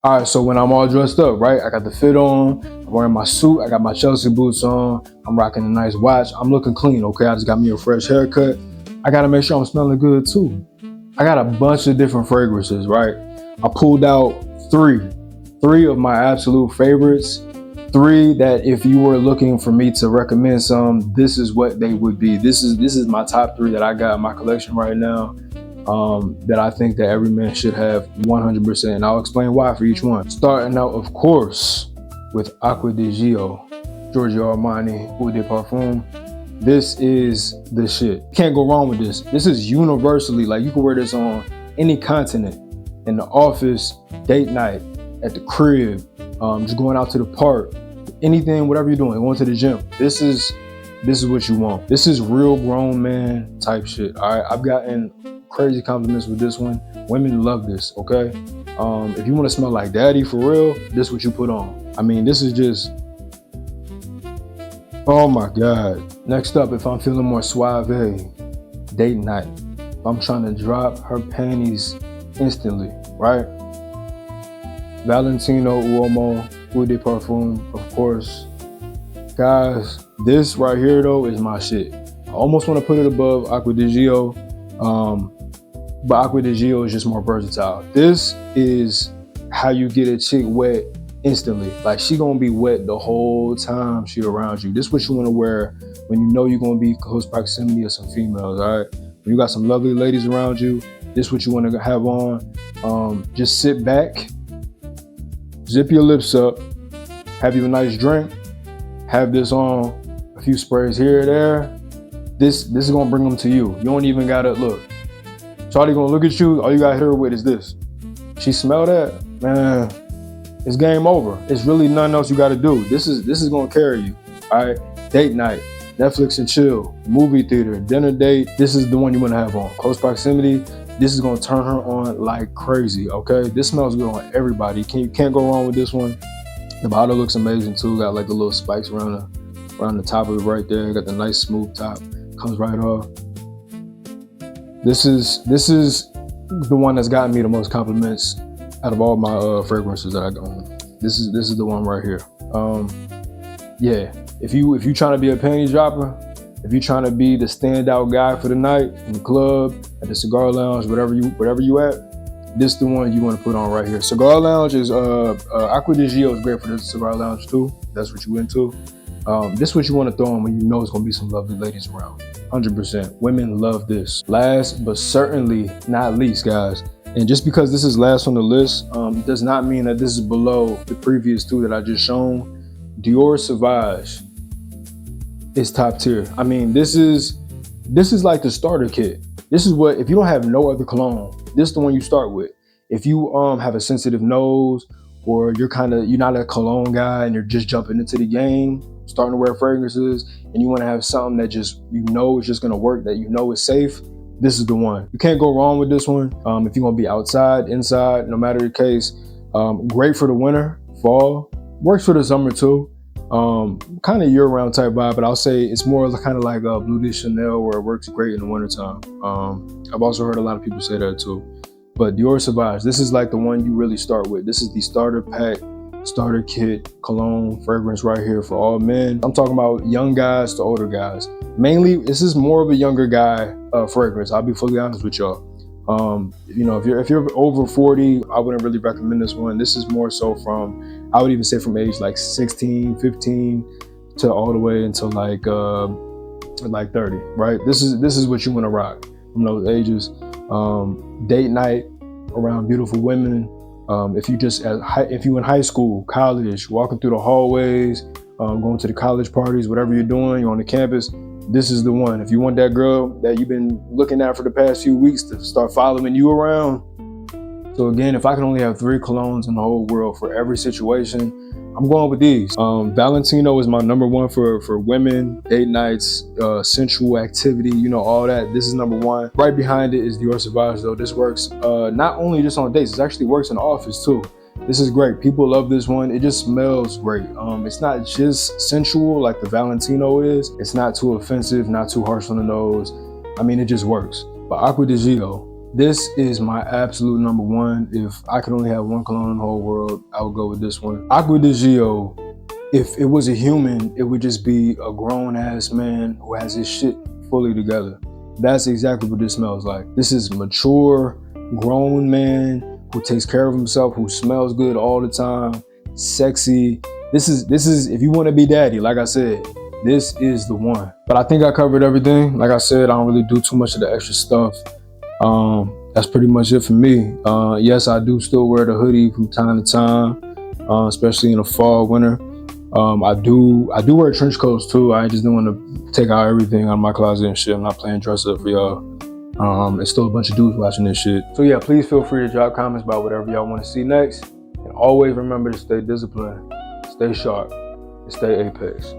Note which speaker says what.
Speaker 1: All right, so when I'm all dressed up, right? I got the fit on, I'm wearing my suit, I got my Chelsea boots on, I'm rocking a nice watch, I'm looking clean, okay? I just got me a fresh haircut. I gotta make sure I'm smelling good too. I got a bunch of different fragrances, right? I pulled out three of my absolute favorites. Three that if you were looking for me to recommend some, this is what they would be. This is my top three that I got in my collection right now. That I think that every man should have 100%. And I'll explain why for each one. Starting out, of course, with Acqua di Giorgio Armani Eau de Parfum. This is the shit. Can't go wrong with this. This is universally, like you can wear this on any continent, in the office, date night, at the crib, just going out to the park, anything, whatever you're doing, going to the gym. This is what you want. This is real grown man type shit. All right, I've gotten crazy compliments with this one. Women love this, okay? If you want to smell like daddy for real, this is what you put on. I mean, this is just, oh my God. Next up, if I'm feeling more suave, date night. If I'm trying to drop her panties instantly, right? Valentino Uomo Eau de Parfum, of course. Guys, this right here though is my shit. I almost want to put it above Acqua di Gio, but Acqua di Gio is just more versatile. This is how you get a chick wet instantly. Like, she gonna be wet the whole time she around you. This is what you want to wear when you know you're gonna be close proximity of some females. All right, when you got some lovely ladies around you, this is what you want to have on. Just sit back, zip your lips up, have you a nice drink, have this on, a few sprays here or there. This is gonna bring them to you. You don't even gotta look. Charlie gonna look at you, all you gotta hit her with is this. She smell that, man, it's game over. It's really nothing else you gotta do. This is gonna carry you, all right? Date night, Netflix and chill, movie theater, dinner date. This is the one you wanna have on. Close proximity, this is gonna turn her on like crazy, okay? This smells good on everybody. You can't go wrong with this one. The bottle looks amazing too. Got like the little spikes around the top of it right there. Got the nice smooth top, comes right off. This is the one that's gotten me the most compliments out of all my fragrances that I own. This is the one right here. Yeah, if you trying to be a panty dropper, if you trying to be the standout guy for the night in the club, at the cigar lounge, whatever you at, this is the one you want to put on right here. Cigar lounge is Acqua di Gio is great for the cigar lounge too. That's what you into. This is what you want to throw on when you know it's gonna be some lovely ladies around. 100%. Women love this. Last but certainly not least, guys. And just because this is last on the list, does not mean that this is below the previous two that I just shown. Dior Sauvage is top tier. I mean, this is like the starter kit. This is what, if you don't have no other cologne, this is the one you start with. If you have a sensitive nose, or you're not a cologne guy and you're just jumping into the game, starting to wear fragrances, and you want to have something that just is just gonna work, that is safe, this is the one. You can't go wrong with this one. If you're gonna be outside, inside, no matter the case. Great for the winter, fall, works for the summer too. Kind of year-round type vibe, but I'll say it's more kind of like a Blue de Chanel, where it works great in the wintertime. I've also heard a lot of people say that too. But Dior Sauvage, this is like the one you really start with. This is the starter pack, starter kit, cologne, fragrance right here for all men. I'm talking about young guys to older guys. Mainly, this is more of a younger guy fragrance. I'll be fully honest with y'all. If you're over 40, I wouldn't really recommend this one. This is more so from, I would even say from age like 16, 15 to all the way until like 30, right? This is what you want to rock from those ages. Date night around beautiful women. If you in high school, college, walking through the hallways, going to the college parties, whatever you're doing, you're on the campus, this is the one. If you want that girl that you've been looking at for the past few weeks to start following you around. So again, if I can only have 3 colognes in the whole world for every situation, I'm going with these. Valentino is my number one for women, date nights, sensual activity, all that. This is number one. Right behind it is Dior Sauvage though. This works not only just on dates, it actually works in the office too. This is great. People love this one. It just smells great. It's not just sensual like the Valentino is. It's not too offensive, not too harsh on the nose. I mean, it just works. But Acqua di Gio, This is my absolute number one. If I could only have one cologne in the whole world, I would go with this one. Acqua di Gio, if it was a human, it would just be a grown ass man who has his shit fully together. That's exactly what this smells like. This is mature, grown man who takes care of himself, who smells good all the time, sexy. This is if you want to be daddy, like I said, this is the one. But I think I covered everything. Like I said, I don't really do too much of the extra stuff. That's pretty much it for me. Yes, I do still wear the hoodie from time to time, especially in the fall, winter. I do wear trench coats too. I just don't want to take out everything out of my closet and shit. I'm not playing dress up for y'all. It's still a bunch of dudes watching this shit. So yeah, please feel free to drop comments about whatever y'all want to see next. And always remember to stay disciplined, stay sharp, and stay apex.